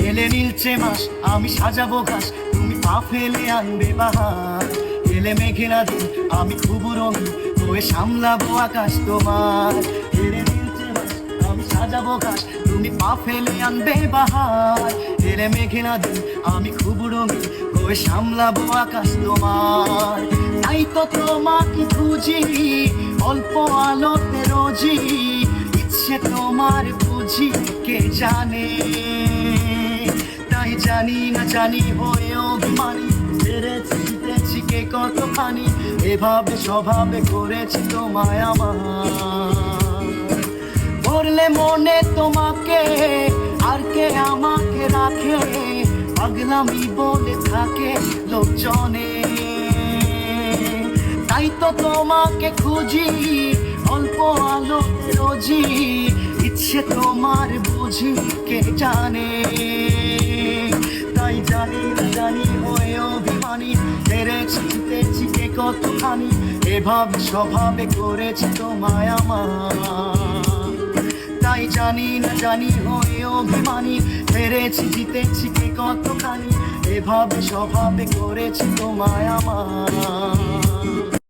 এলে নীলচে মাস আমি সাজাবো ঘাস, তুমি পা ফেলে আনবে বাহার। এলে মেঘেরা দিন আমি খুব রঙিন হয়ে সামলাবো আকাশ তোমার। এলে নীলচে মাস আমি সাজাবো ঘাস, তুমি পা ফেলে আনবে বাহার। এলে মেঘেরা দিন আমি খুব রঙিন হয়ে সামলাবো আকাশ তোমার। তাই তো তোমাকে খুঁজি অল্প আলোতে রোজি, ইচ্ছে তোমার বুঝি কে জানে। তাই জানি না জানি হয়ে অভিমানী, ছেড়েছি জিতেছি কে কতখানি, এভাবে স্বভাবে করেছি তোমায় আমার। পড়লে মনে তোমাকে আর কে আমাকে রাখে, পাগলামি বলে থাকে লোকজনে। তাই তো তোমাকে খুঁজি অল্প আলোতে রোজি, ইচ্ছে তোমার বুঝি কে জানে। তাই জানি না জানি হয়ে অভিমানী, হেরেছি জিতেছি কে কতখানি, এভাবে স্বভাবে করেছি তোমায় আমার। তাই জানি না জানি হয়ে অভিমানী, হেরেছি জিতেছি কে কতখানি, এভাবে স্বভাবে করেছি তোমায় আমার।